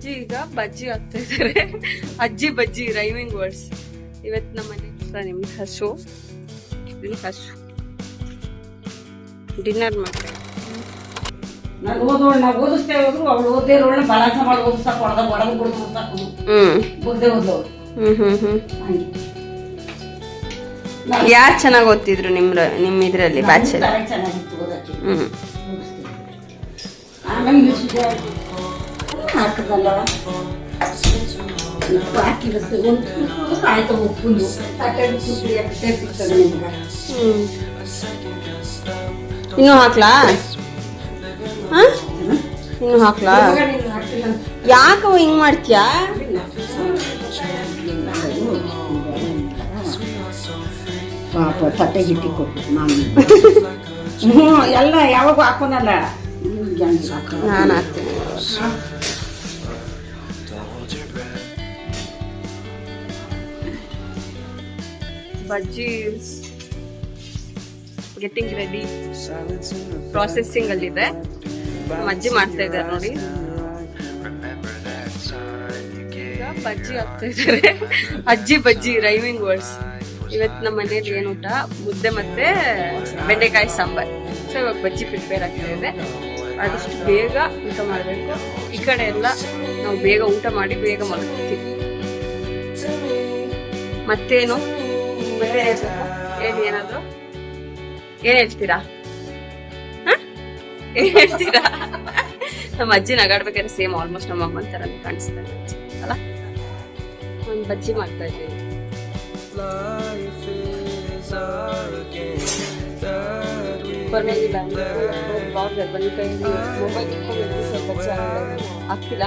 ಅಜ್ಜಿ ಈಗ ಬಜ್ಜಿ ಆಗ್ತಾ ಇದಾರೆ. ಅಜ್ಜಿ ಬಜ್ಜಿ ರೈಮಿಂಗ್ ವರ್ಡ್ಸ್. ಇವತ್ತು ನಮ್ಮ ಮನೆ ನಿಮ್ಗೆ ಹಸು ಡಿನ್ನರ್ ಮಾಡ್ತಾರೆ. ನಾನು ನಾವು ಓದಿಸ್ತೇ ಹೋದ್ರು ಅವಳು ಓದೇ ಒಳ್ಳೆ ಬಲಾಸ ಮಾಡಿ ಓದಿಸ್ತಾ ಕೊಡದ ಒಡಗ ಬಿಡು ಓದ್ದೆ ಓದ್ಲು. ಯಾರು ಚೆನ್ನಾಗಿ ಓದ್ತಿದ್ರು ನಿಮ್ಮ ಇದ್ರಲ್ಲಿ ಬ್ಯಾಚುಲರ್? ಚೆನ್ನಾಗಿತ್ತು ಓದಕ್ಕೆ. ಆಮೇಲೆ ಹಾಕದಲ್ಲ ಹಾಕಿರುತ್ತೆ ಆಯ್ತು ಉಪ್ಪುಂದು ಇನ್ನೂ ಹಾಕ್ಲಾ? ಇನ್ನು ಹಾಕ್ಲಾ? ಯಾಕವ ಹಿಂಗ್ ಮಾಡ್ತೀಯಾ? ಪಾಪ ತಟ್ಟೆ ಗಿಟ್ಟಿ ಕೊಟ್ಟು ನಾನು ಎಲ್ಲ ಯಾವಾಗ ಹಾಕೋನಲ್ಲ ನಾನು ಹಾಕ್ತೀನಿ. ಬಜ್ಜಿ ಗೆಟಿಂಗ್ ರೆಡಿ, ಪ್ರಾಸೆಸಿಂಗ್ ಅಲ್ಲಿದೆ. ಅಜ್ಜಿ ಮಾಡ್ತಾ ಇದ್ದಾರೆ ನೋಡಿ. ಈಗ ಬಜ್ಜಿ ಆಗ್ತಾ ಇದ್ದಾರೆ. ಅಜ್ಜಿ ಬಜ್ಜಿ ರೈಮಿಂಗ್ ವರ್ಡ್ಸ್. ಇವತ್ತು ನಮ್ಮ ಮನೇಲಿ ಏನು ಊಟ? ಮುದ್ದೆ ಮತ್ತೆ ಬೆಂಡೆಕಾಯಿ ಸಾಂಬಾರ್. ಸೊ ಇವಾಗ ಬಜ್ಜಿ ಪ್ರಿಪೇರ್ ಆಗ್ತಾ ಇದೆ. ಆದಷ್ಟು ಬೇಗ ಊಟ ಮಾಡಬೇಕು. ಈ ಕಡೆ ಎಲ್ಲ ನಾವು ಬೇಗ ಊಟ ಮಾಡಿ ಬೇಗ ಮಲಗ್ತೀವಿ. ಮತ್ತೇನು ಹೇಳಿ, ಏನಾದ್ರು ಏನ್ ಹೇಳ್ತೀರಾ? ಏನ್ ಹೇಳ್ತೀರಾ? ನಮ್ಮ ಅಜ್ಜಿ ನಗಾಡ್ಬೇಕಾದ್ರೆ ಸೇಮ್ ಆಲ್ಮೋಸ್ಟ್ ನಮ್ಮ ಅಮ್ಮನ ತರ ಕಾಣಿಸ್ತಾರೆ ಅಲ್ಲ. ಒಂದು ಬಜ್ಜಿ ಮಾಡ್ತಾ ಇದ್ದೀನಿ. ಆಗ್ತಿಲ್ಲ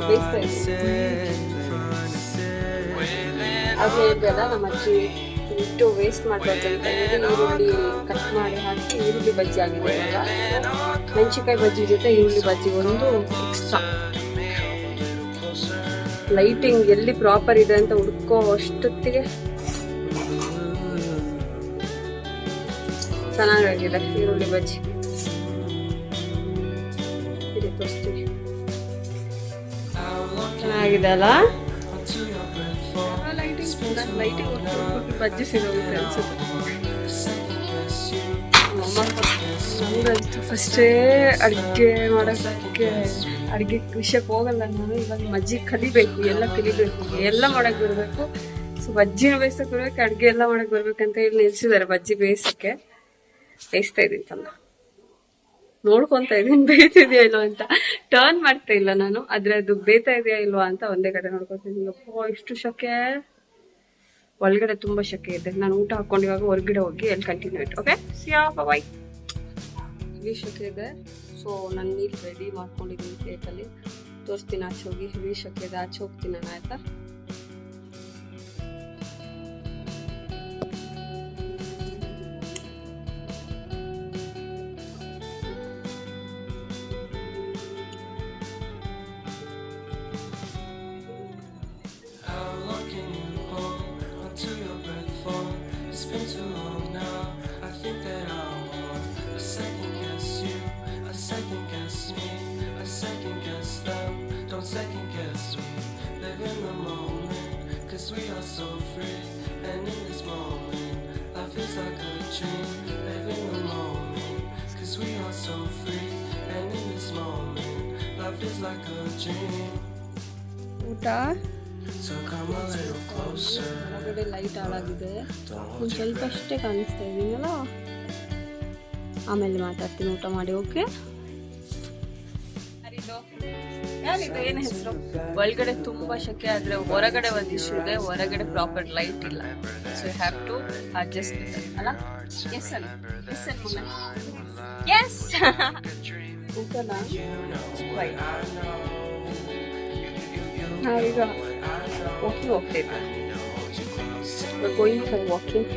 ಬೇಯಿಸ್ತಾ ಇದ್ದೀನಿ. ಅದು ಹೇಳಿದೆಲ್ಲ ನಮ್ಮ ಅಜ್ಜಿ ಇಟ್ಟು ವೇಸ್ಟ್ ಮಾಡ್ಬಾರ್ದು ಅಂತ ಹೇಳಿ ಈರುಳ್ಳಿ ಕಟ್ ಮಾಡಿ ಹಾಕಿ ಈರುಳ್ಳಿ ಬಜ್ಜಿ ಆಗಿದೆ. ಇವಾಗ ಮೆಣಸಿನ್ಕಾಯಿ ಬಜ್ಜಿ ಜೊತೆ ಈರುಳ್ಳಿ ಬಜ್ಜಿ ಒಂದು ಎಕ್ಸ್ಟ್ರಾ. ಲೈಟಿಂಗ್ ಎಲ್ಲಿ ಪ್ರಾಪರ್ ಇದೆ ಅಂತ ಹುಡ್ಕೋ ಅಷ್ಟೊತ್ತಿಗೆ ಚೆನ್ನಾಗಾಗಿದೆ ಈರುಳ್ಳಿ ಬಜ್ಜಿ. ತೋರಿಸ್ತೀವಿ, ಚೆನ್ನಾಗಿದೆ ಅಲ್ಲ? ಲೈಟಿಂಗ್ ಬಜ್ಜಿ ಸಿಗೋಗುತ್ತೆ ಅನ್ಸುತ್ತೆ. ನಂಗಂತೂ ಫಸ್ಟೇ ಅಡುಗೆ ವಿಷಯಕ್ಕೆ ಹೋಗಲ್ಲ ನಾನು. ಇವಾಗ ಅಜ್ಜಿ ಕಲಿಬೇಕು, ಎಲ್ಲ ಕಲಿಬೇಕು, ಎಲ್ಲ ಮಾಡಕ್ ಬರ್ಬೇಕು. ಸೊ ಬಜ್ಜಿನ ಬೇಯಿಸಕ್ ಬರ್ಬೇಕು, ಅಡ್ಗೆ ಎಲ್ಲ ಮಾಡಕ್ ಬರ್ಬೇಕಂತ ಹೇಳಿ ನಿಲ್ಸಿದ್ದಾರೆ. ಬಜ್ಜಿ ಬೇಯಿಸಕ್ಕೆ ಬೇಯಿಸ್ತಾ ಇದೀನಿ ತಮ್ಮ, ನೋಡ್ಕೊಂತ ಇದೀನಿ ಬೇಯ್ತಿದ್ಯಾ ಇಲ್ವಾ ಅಂತ. ಟರ್ನ್ ಮಾಡ್ತಾ ಇಲ್ಲ ನಾನು, ಆದ್ರೆ ಅದು ಬೇಯ್ತಾ ಇದೆಯಾ ಇಲ್ವಾ ಅಂತ ಒಂದೇ ಕಡೆ ನೋಡ್ಕೊತೀನಿ. ಅಪ್ಪೋ ಇಷ್ಟು ಶಕೆ, ಒಳಗಡೆ ತುಂಬಾ ಶಕೆ ಇದೆ. ನಾನು ಊಟ ಹಾಕೊಂಡು ಇವಾಗ ಹೊರಗಡೆ ಹೋಗಿ ಎಲ್ಲಿ ಕಂಟಿನ್ಯೂ ಇಟ್ಟು. ಓಕೆ, ಸಿಯಾ, ಬಾಯ್. ಹೆವಿ ಶಕೆ ಇದೆ. ಸೊ ನಾನು ನೀರು ರೆಡಿ ಮಾಡ್ಕೊಂಡಿದ್ದೀನಿ ಪ್ಲೇಟಲ್ಲಿ. ತೋರಿಸ್ತೀನಿ ಆಚೆ ಹೋಗಿ. ಹೆವಿ ಶಕೆ ಇದೆ, ಆಚೆ ಹೋಗ್ತೀನಿ ನಾನು. ಆಯ್ತಾ? We are so free, and in this moment, life is like a dream. Live in the moment, 'cause we are so free, and in this moment, life is like a dream. ಊಟ So come a little closer. ಹೊರಗಡೆ light ಹಾಳಾಗಿದೆ, ಒಂದು ಸ್ವಲ್ಪ ಅಷ್ಟೇ ಕಾಣಿಸ್ತಾ ಇದೀನಲ್ಲ. ಆಮೇಲೆ ಮಾತಾಡ್ತೀನಿ ಊಟ ಮಾಡಿ. ಓಕೆ, ಏನು ಹೆಸರು? ಒಳಗಡೆ ತುಂಬಾ ಶಕೆ ಆದ್ರೆ ಹೊರಗಡೆ ಒಂದು ಇಶ್ಯೂ ಇದೆ. ಹೊರಗಡೆ ಪ್ರಾಪರ್ ಲೈಟ್ ಇಲ್ಲ. So you have to adjust ಅಲ್ಲ. ಎಸ್ ಅಲ್ಲ, ಎಸ್ ಅಲ್ಲ, ಎಸ್ ಊಟನ ನಾವೀಗ ವಾಕಿಂಗ್ ಹೋಗ್ತೇವೆ. Going for walking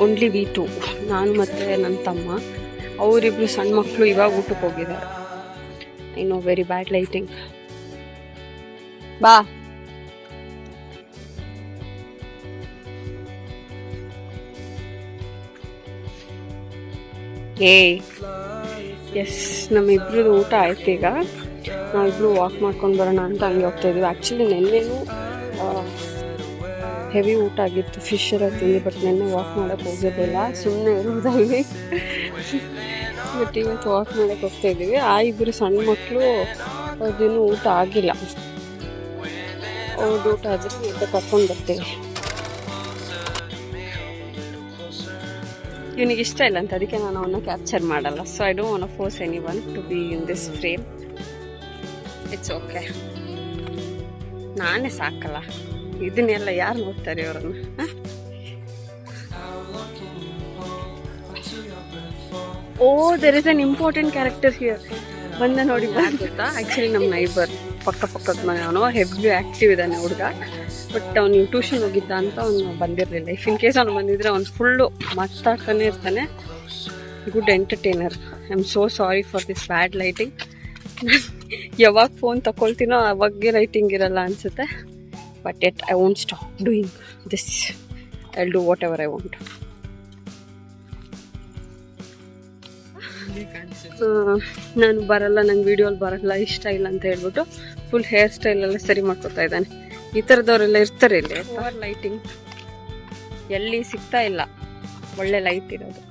only we two, ನಾನು ಮತ್ತೆ ನನ್ನ ತಮ್ಮ. ಅವರಿಬ್ರು ಸಣ್ಣ ಮಕ್ಕಳು ಇವಾಗ ಊಟಕ್ಕೆ ಹೋಗಿದ್ದಾರೆ. I know, very bad lighting. ಬಾ, ಎಸ್ ನಮ್ಮಿಬ್ರದ್ದು ಊಟ ಆಯ್ತು. ಈಗ ನಾವಿಬ್ರು ವಾಕ್ ಮಾಡ್ಕೊಂಡು ಬರೋಣ ಅಂತ ಹಂಗೆ ಹೋಗ್ತಾ ಇದೀವಿ. ಆ್ಯಕ್ಚುಲಿ ನೆನ್ನೆನೂ ಹೆವಿ ಊಟ ಆಗಿತ್ತು, ಫಿಶ್ ಎಲ್ಲ ತಿಂದು. ಬಟ್ ನೆನ್ನೆ ವಾಕ್ ಮಾಡೋಕ್ಕೆ ಹೋಗೋದಿಲ್ಲ, ಸುಮ್ಮನೆ ಇರೋದಲ್ಲಿ. ಬಟ್ ಇವತ್ತು ವಾಕ್ ಮಾಡೋಕ್ಕೆ ಹೋಗ್ತಾ ಇದ್ದೀವಿ. ಆ ಇಬ್ಬರು ಸಣ್ಣ ಮಕ್ಕಳು ಅವ್ರದ್ದೇನು ಊಟ ಆಗಿಲ್ಲ, ಅವ್ರದ್ದು ಊಟ ಆದರೆ ಊಟ ಕರ್ಕೊಂಡು ಬರ್ತೀವಿ. ಇವನಿಗೆ ಇಷ್ಟ ಇಲ್ಲ ಅಂತ, ಅದಕ್ಕೆ ನಾನು ಅವನ್ನ ಕ್ಯಾಪ್ಚರ್ ಮಾಡಲ್ಲ. So I don't want to force anyone to be in this frame. It's okay, ನಾನೇ ಸಾಕಲ್ಲ, ಇದನ್ನೆಲ್ಲ ಯಾರು ನೋಡ್ತಾರೆ ಅವರನ್ನು? Oh, there is an important character here. ಬಂದ ನೋಡಿ ಗೊತ್ತಾ? ಆ್ಯಕ್ಚುಲಿ ನಮ್ಮ ನೈಬರ್, ಪಕ್ಕದ ಮನೆ. ಅವನು ಹೆವಿ ಆ್ಯಕ್ಟಿವ್ ಇದ್ದಾನೆ ಹುಡುಗ. ಬಟ್ ಅವ್ನು ಟ್ಯೂಷನ್ ಹೋಗಿದ್ದ ಅಂತ ಅವನು ಬಂದಿರಲಿಲ್ಲ. ಇಫ್ ಇನ್ ಕೇಸ್ ಅವ್ನು ಬಂದಿದ್ರೆ ಅವ್ನು ಫುಲ್ಲು ಮಾತಾಡ್ತಾನೆ ಇರ್ತಾನೆ. Good entertainer. I am so sorry for this bad lighting. ಯಾವಾಗ ಫೋನ್ ತಗೊಳ್ತೀನೋ ಅವಾಗೆ ಲೈಟಿಂಗ್ ಇರಲ್ಲ ಅನಿಸುತ್ತೆ. But yet I won't stop doing this. I will do whatever I want. ನಾನು ಬರಲ್ಲ, ನಂಗೆ ವಿಡಿಯೋಲಿ ಬರಲ್ಲ, ಇಷ್ಟ ಇಲ್ಲ ಅಂತ ಹೇಳ್ಬಿಟ್ಟು ಫುಲ್ ಹೇರ್ ಸ್ಟೈಲೆಲ್ಲ ಸರಿ ಮಾಡ್ಕೊತಾ ಇದ್ದಾನೆ. ಈ ಥರದವರೆಲ್ಲ ಇರ್ತಾರೆ ಇಲ್ಲಿ. ಓವರ್ ಲೈಟಿಂಗ್ ಎಲ್ಲಿ ಸಿಗ್ತಾ ಇಲ್ಲ, ಒಳ್ಳೆ ಲೈಟ್ ಇರೋದು.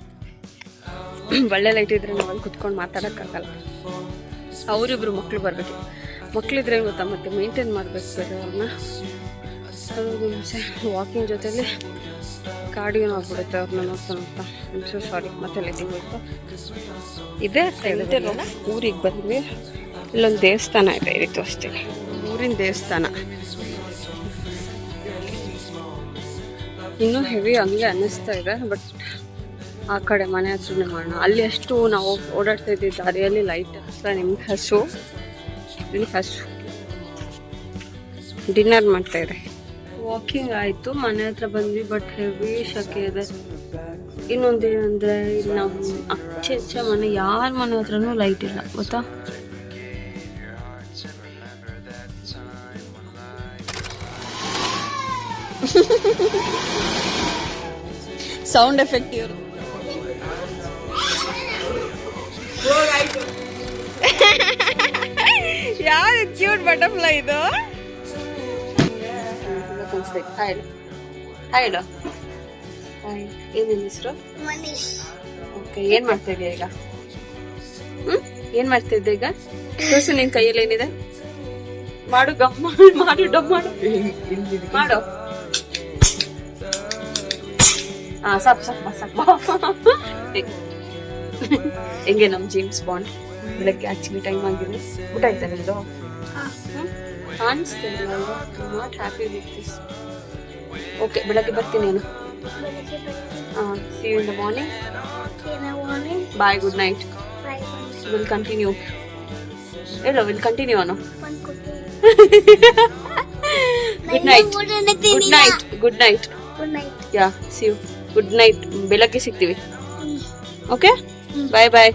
ಒಳ್ಳೆ ಲೈಟ್ ಇದ್ರೆ ನಾವು ಅಲ್ಲಿ ಕುತ್ಕೊಂಡು ಮಾತಾಡೋಕ್ಕಾಗಲ್ಲ. ಅವರಿಬ್ರು ಮಕ್ಕಳು ಬರಬೇಕು. ಮಕ್ಕಳಿದ್ರೆ ಗೊತ್ತಾ, ಮತ್ತೆ ಮೇಂಟೈನ್ ಮಾಡಬೇಕು ಬೇರೆ ಅವ್ರನ್ನ. ಅದೊಂದು ನಿಮಿಷ ವಾಕಿಂಗ್ ಜೊತೆಲಿ ಕಾರ್ಡಿಯೋ ಆಗ್ಬಿಡುತ್ತೆ ಅವ್ರನ್ನ ನೋಡ್ತಾ ನೋಡ್ತಾ. ಸೊ ಸಾರಿ, ಮತ್ತೆ ಲೈಟಿಂಗ್ ಹೋಯ್ತು. ಇದೇ ಸೈಡಲ್ಲ ಊರಿಗೆ ಬಂದ್ವಿ. ಇಲ್ಲೊಂದು ದೇವಸ್ಥಾನ ಇದೆ, ಇಲ್ಲಿ ತೋರಿಸ್ತೀನಿ. ಊರಿನ ದೇವಸ್ಥಾನ ಇನ್ನೂ ಹೆವಿ ಹಂಗೆ ಅನ್ನಿಸ್ತಾ ಇದೆ. ಬಟ್ ಆ ಕಡೆ ಮನೆ ಹತ್ರನೇ ಮಾಡೋಣ. ಅಲ್ಲಿ ಅಷ್ಟು ನಾವು ಓಡಾಡ್ತಾ ಇದ್ದಿದ್ದು ದಾರಿಯಲ್ಲಿ ಲೈಟ್ ಹತ್ರ. ನಿಮ್ಗೆ ಹಸು, ಇಲ್ಲಿ ಹಸು ಡಿನ್ನರ್ ಮಾಡ್ತಾ ಇದೆ. ವಾಕಿಂಗ್ ಆಯಿತು, ಮನೆ ಹತ್ರ ಬಂದ್ವಿ. ಬಟ್ ಹೆವಿ ಶಕೆ ಇದೆ. ಇನ್ನೊಂದೇನಂದರೆ ಇಲ್ಲಿ ನಮ್ಮ ಅಚ್ಚೆ ಮನೆ, ಯಾರ ಮನೆ ಹತ್ರನೂ ಲೈಟ್ ಇಲ್ಲ ಗೊತ್ತಾ. ಸೌಂಡ್ ಎಫೆಕ್ಟ್ ಇವರು. ಯಾರು ಕ್ಯೂಟ್ ಬಟರ್ಫ್ಲೈ ಇದು? ಹಾಯ್, ಏನೇನು ಹೆಸರು? ಓಕೆ, ಏನು ಮಾಡ್ತಾ ಇದೆಯಾ ಈಗ? ಏನು ಮಾಡ್ತಾ ಇದ್ದೆ ಈಗ? ತೋರಿಸು, ನಿನ್ನ ಕೈಯಲ್ಲಿ ಏನಿದೆ? ಮಾಡು, ಗಮ್ಮ ಮಾಡು, ಡಬ್ ಮಾಡು, ಮಾಡು. ಸಾಕು. ಹೆಂಗೆ ನಮ್ಮ ಜೇಮ್ಸ್ ಬಾಂಡ್. ಬೆಳಗ್ಗೆ ಆಕ್ಚುಲಿ ಟೈಮ್ ಆಗಿದೆ. ಊಟ ಆಯ್ತಾ ನಿಮ್ದು? ಕಾಣಿಸ್ತಿಲ್ಲ, not happy with this. Okay, ಬೆಳಗ್ಗೆ ಬರ್ತೀನಿ ನಾನು. See you in the morning. Bye, good night. We'll continue. Hello, we'll continue on. Good night. Good night. Good night. Yeah, see you. Good night. ಬೆಳಗ್ಗೆ ಸಿಗ್ತೀವಿ. Okay? Bye bye.